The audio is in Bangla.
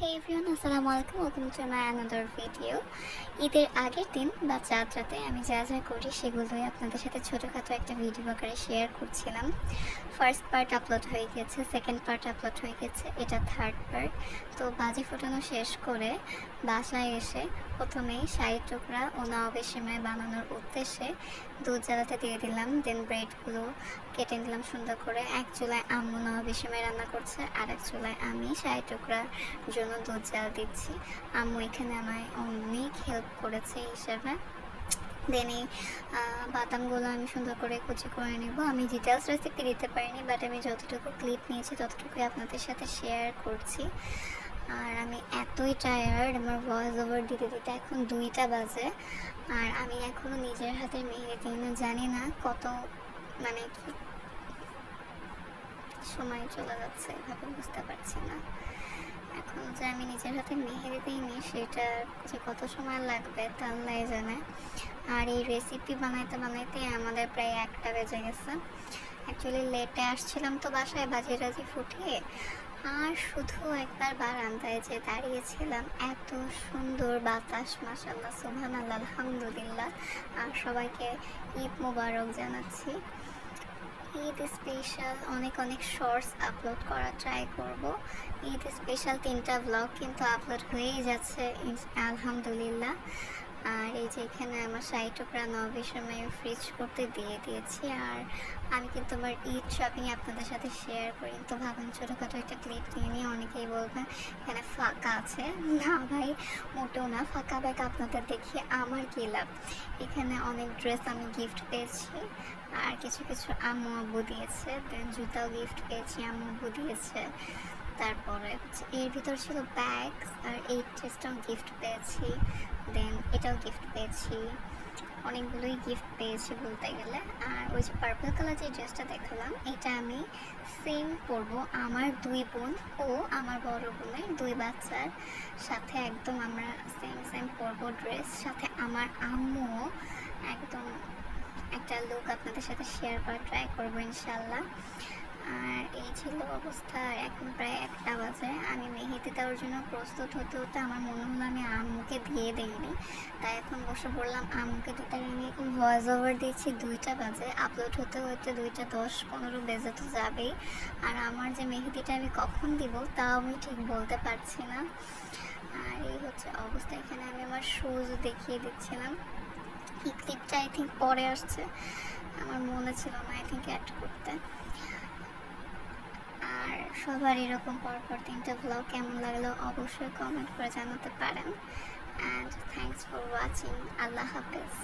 Hey everyone, আসসালামু আলাইকুম, welcome to my another video. ঈদের আগের দিন বা চাঁদ রাতে আমি যা যা করি সেগুলোই আপনাদের সাথে ছোটোখাটো একটা ভিডিও আকারে শেয়ার করছিলাম। ফার্স্ট পার্ট আপলোড হয়ে গেছে, সেকেন্ড পার্ট আপলোড হয়ে গেছে, এটা থার্ড পার্ট। তো বাজি ফোটানো শেষ করে বাসায় এসে প্রথমেই শাহি টুকরা ও নওয়াবের সেমাই বানানোর উদ্দেশ্যে দুধ জ্বালাতে দিয়ে দিলাম। দেন ব্রেডগুলো কেটে নিলাম সুন্দর করে। এক চুলায় আম্মু নওয়াবের সেমাই রান্না করছে, আর এক চুলায় আমি শাহি টুকরার জন্য দুধ জাল দিচ্ছি। আম্মু এখানে আমায় অনেক হেল্প করেছে হিসাবে। দেন এই বাদামগুলো আমি সুন্দর করে কুচি করে নেব। আমি ডিটেলস রেসিপি দিতে পারিনি, বাট আমি যতটুকু ক্লিপ নিয়েছি ততটুকুই আপনাদের সাথে শেয়ার করছি। আর আমি এতই টায়ার্ড, আমার ভয়েস ওভার দিতে দিতে এখন 2টা বাজে, আর আমি এখনও নিজের হাতে মেহেদি দিই না। জানি না কত মানে কি সময় চলে যাচ্ছে, এভাবে বুঝতে পারছি না। এখন যে আমি নিজের হাতে মেহেদি দিইনি সেটা যে কত সময় লাগবে তা আল্লাহই জানে। আর এই রেসিপি বানাইতে বানাইতে আমাদের প্রায় 1টা বেজে গেছে। অ্যাকচুয়ালি লেটে আসছিলাম তো বাসায়, বাজি রাজি ফুটিয়ে। আর শুধু একবার বারান্দায় যে দাঁড়িয়েছিলাম, এত সুন্দর বাতাস, মাশাআল্লাহ, সুবহানাল্লাহ, আলহামদুলিল্লাহ। আর সবাইকে ঈদ মোবারক জানাচ্ছি। ঈদ স্পেশাল অনেক অনেক শর্টস আপলোড করার ট্রাই করব। ঈদ স্পেশাল 3টা ব্লগ কিন্তু আপলোড হয়েই যাচ্ছে আলহামদুলিল্লাহ। আর এই যে এখানে আমার শাহি টুকরা নওয়াবের সময় ফ্রিজ করতে দিয়ে দিয়েছি। আর আমি কিন্তু আমার ঈদ শপিং আপনাদের সাথে শেয়ার করি, তো ভাবেন ছোটোখাটো একটা ক্লিপ নিয়ে নিয়ে। অনেকেই বলবেন এখানে ফাঁকা আছে। না ভাই, মোটেও না, ফাঁকা ব্যাগ আপনাদের দেখিয়ে আমার কী লাভ। এখানে অনেক ড্রেস আমি গিফট পেয়েছি, আর কিছু কিছু আম্মু আব্বু দিয়েছে। দেন জুতাও গিফট পেয়েছি, আম্মু আব্বু দিয়েছে। তারপরে এর ভিতর ছিল ব্যাগ, আর এই ড্রেসটাও গিফট পেয়েছি। দেন এটাও গিফট পেয়েছি, অনেকগুলোই গিফট পেয়েছি বলতে গেলে। আর ওই যে পার্পল কালার যে ড্রেসটা দেখালাম, এটা আমি সেম পরবো আমার 2 বোন ও আমার বড় বোনের 2 বাচ্চার সাথে। একদম আমরা সেম সেম পরবো ড্রেস, সাথে আমার আম্মুও একদম একটা লুক আপনাদের সাথে শেয়ার করার ট্রাই করবো ইনশাল্লাহ। আর এই ছিল অবস্থা। এখন প্রায় 1টা বাজে। আমি মেহেদি দেওয়ার জন্য প্রস্তুত হতে হতে আমার মনে হলো আমি আম্মুকে দিয়ে দেইনি, তাই এখন বসে পড়লাম আম্মুকে দিতে। আমি এখন ভয়েস ওভার দিচ্ছি, 2টা বাজে, আপলোড হতে হতে 2টা 10-15 বেজে তো যাবেই। আর আমার যে মেহেদিটা আমি কখন দিব তাও আমি ঠিক বলতে পারছি না। আর এই হচ্ছে অবস্থা। এখানে আমি আমার শুজ দেখিয়ে দিচ্ছিলাম। এই ক্লিপটা আই থিঙ্ক পরে আসছে, আমার মনে ছিল না আই থিঙ্ক অ্যাড করতে। আর সবার এরকম পরপর 3টা ব্লগ কেমন লাগলো অবশ্যই কমেন্ট করে জানাতে পারেন। And thanks for watching. আল্লাহ হাফেজ।